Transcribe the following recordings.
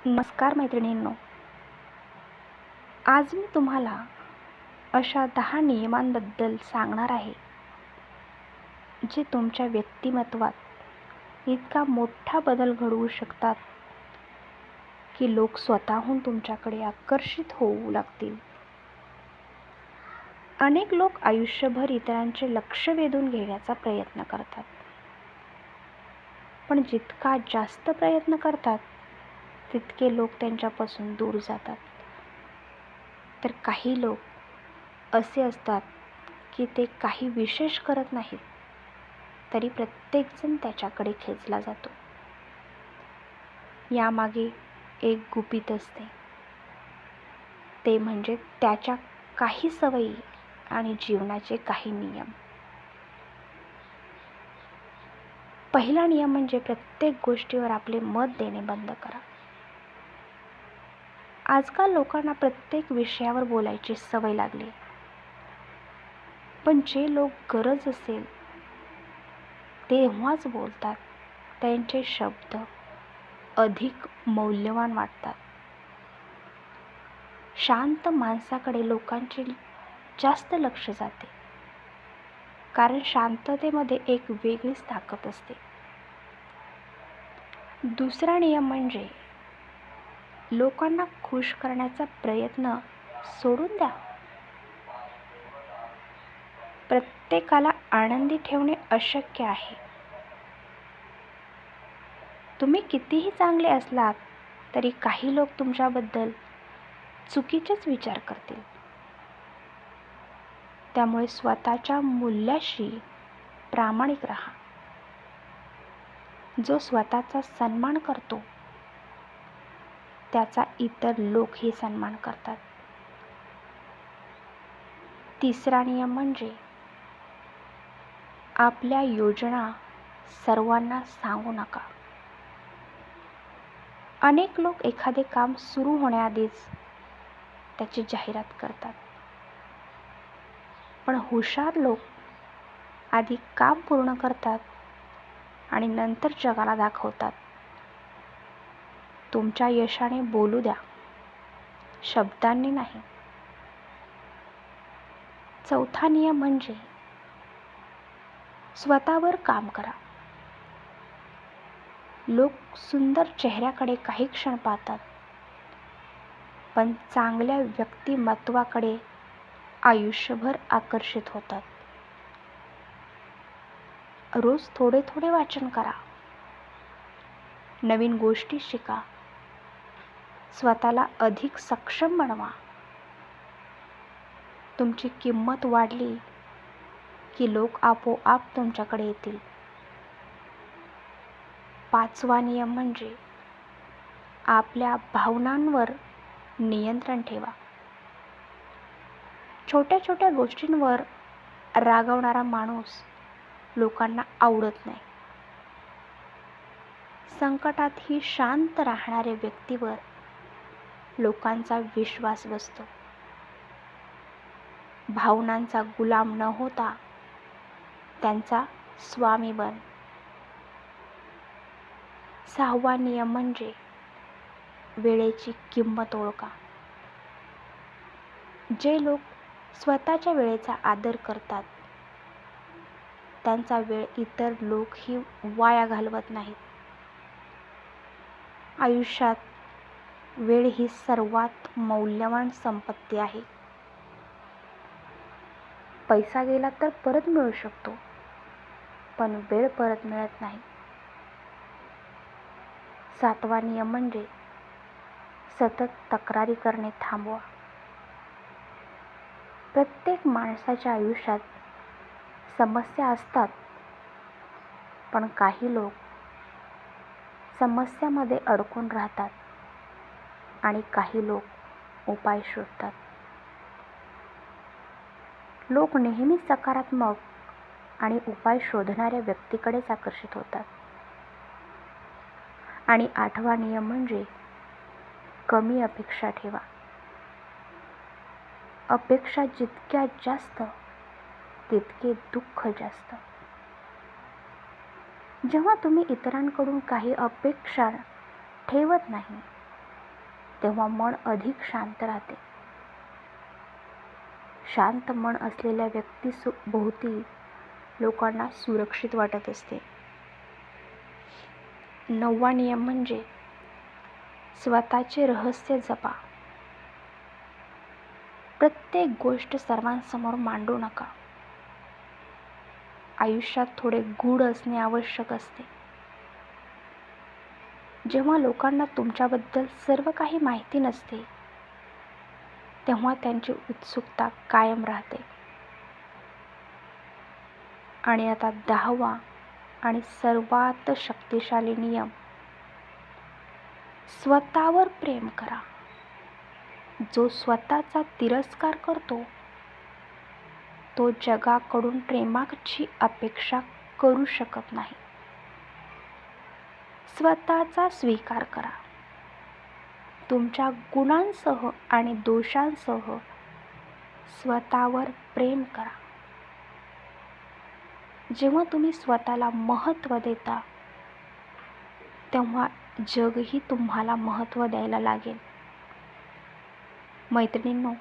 नमस्कार मैत्रिणींनो. आज मी तुम्हाला अशा 10 नियमांबद्दल सांगणार आहे जे तुमच्या व्यक्तिमत्वात इतका मोठा बदल घडवू शकतात की लोक स्वतःहून तुमच्याकडे आकर्षित होऊ लागतील. अनेक लोक आयुष्यभर इतरांचे लक्ष वेधून घेण्याचा प्रयत्न करतात, पण जितका जास्त प्रयत्न करतात तितके लोक त्यांच्यापासून दूर जातात. तर काही लोक असे असतात की ते काही विशेष करत नाहीत तरी प्रत्येकजण त्याच्याकडे खेचला जातो. यामागे एक गुपित असते, ते म्हणजे त्याच्या काही सवयी आणि जीवनाचे काही नियम. पहिला नियम म्हणजे प्रत्येक गोष्टीवर आपले मत देणे बंद करा. आजकाल लोकांना प्रत्येक विषयावर बोलायची सवय लागली, पण जे लोक गरज असेल तेव्हाच बोलतात, त्यांचे शब्द अधिक मौल्यवान वाटतात. शांत माणसाकडे लोकांचे जास्त लक्ष जाते, कारण शांततेमध्ये एक वेगळीच ताकद असते. दुसरा नियम म्हणजे लोकांना खुश करण्याचा प्रयत्न सोडून द्या. प्रत्येकाला आनंदी ठेवणे अशक्य आहे. तुम्ही कितीही चांगले असलात तरी काही लोक तुमच्याबद्दल चुकीचेच विचार करतील. त्यामुळे स्वतःच्या मूल्याशी प्रामाणिक राहा. जो स्वतःचा सन्मान करतो त्याचा इतर लोकही सन्मान करतात. तिसरा नियम म्हणजे आपल्या योजना सर्वांना सांगू नका. अनेक लोक एखादे काम सुरू होण्याआधीच त्याची जाहिरात करतात, पण हुशार लोक आधी काम पूर्ण करतात आणि नंतर जगाला दाखवतात. तुमच्या यशाने बोलू द्या, शब्दांनी नाही. चौथा नियम म्हणजे स्वतःवर काम करा. लोक सुंदर चेहऱ्याकडे काही क्षण पाहतात, पण चांगल्या व्यक्तिमत्वाकडे आयुष्यभर आकर्षित होतात. रोज थोडे थोडे वाचन करा, नवीन गोष्टी शिका, स्वतःला अधिक सक्षम बनवा. तुमची किंमत वाढली की लोक आपोआप तुमच्याकडे येतील. पाचवा नियम म्हणजे आपल्या भावनांवर नियंत्रण ठेवा. छोट्या छोट्या गोष्टींवर रागवणारा माणूस लोकांना आवडत नाही. संकटातही शांत राहणाऱ्या व्यक्तीवर लोकांचा विश्वास बसतो. भावनांचा गुलाम न होता त्यांचा स्वामी बन. सहावा नियम म्हणजे वेळेची किंमत ओळखा. जे लोक स्वतःच्या वेळेचा आदर करतात त्यांचा वेळ इतर लोकही वाया घालवत नाहीत. आयुष्यात वेळ ही सर्वात मौल्यवान संपत्ती आहे. पैसा गेला तर परत मिळू शकतो, पण वेळ परत मिळत नाही. सातवा नियम म्हणजे सतत तक्रारी करणे थांबवा. प्रत्येक माणसाच्या आयुष्यात समस्या असतात, पण काही लोक समस्यामध्ये अडकून राहतात आणि काही लोक उपाय शोधतात. लोक नेहमी सकारात्मक आणि उपाय शोधणाऱ्या व्यक्तीकडेच आकर्षित होतात. आणि आठवा नियम म्हणजे कमी अपेक्षा ठेवा. अपेक्षा जितक्या जास्त तितके दुःख जास्त. जेव्हा तुम्ही इतरांकडून काही अपेक्षा ठेवत नाही तेव्हा मन अधिक शांत राहते. शांत मन असलेल्या व्यक्तीभोवती लोकांना सुरक्षित वाटत असते. 9वा नियम म्हणजे स्वतःचे रहस्य जपा. प्रत्येक गोष्ट सर्वांसमोर मांडू नका. आयुष्यात थोडे गूढ असणे आवश्यक असते. जेव्हा लोकांना तुमच्याबद्दल सर्व काही माहिती नसते, तेव्हा त्यांची उत्सुकता कायम राहते. आणि आता 10वा आणि सर्वात शक्तिशाली नियम, स्वतःवर प्रेम करा. जो स्वतःचा तिरस्कार करतो तो जगाकडून प्रेमाची अपेक्षा करू शकत नाही. स्वतःचा स्वीकार करा. तुमच्या गुणांसह आणि दोषांसह स्वतःवर प्रेम करा. जेव्हा तुम्ही स्वतःला महत्त्व देता, तेव्हा जगही तुम्हाला महत्त्व द्यायला लागेल. मैत्रिणींनो,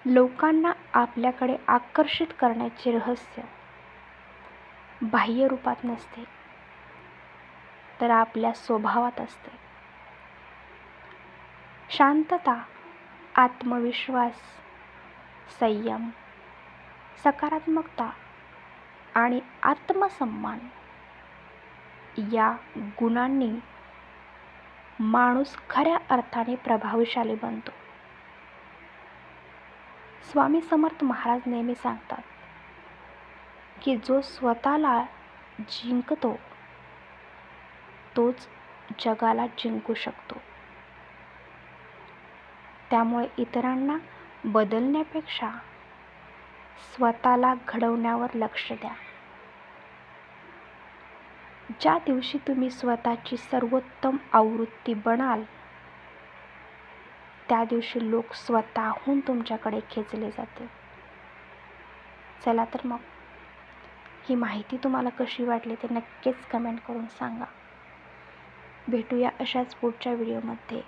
लोकांना आपल्याकडे आकर्षित करण्याचे रहस्य बाह्य रूपात नसते, तर आपल्या स्वभावात असते. शांतता, आत्मविश्वास, संयम, सकारात्मकता आणि आत्मसन्मान या गुणांनी माणूस खऱ्या अर्थाने प्रभावशाली बनतो. स्वामी समर्थ महाराज नेहमी सांगतात की जो स्वतःला जिंकतो तोच जगाला जिंकू शकतो. त्यामुळे इतरांना बदलण्यापेक्षा स्वतःला घडवण्यावर लक्ष द्या. ज्या दिवशी तुम्ही स्वतःची सर्वोत्तम आवृत्ती बनाल, त्या दिवशी लोक स्वतःहून तुमच्याकडे खेचले जातील. चला तर मग, ही माहिती तुम्हाला कशी वाटली ते नक्कीच कमेंट करून सांगा. भेटूया अशाच पुढच्या व्हिडिओमध्ये.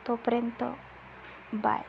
तोपर्यंत बाय.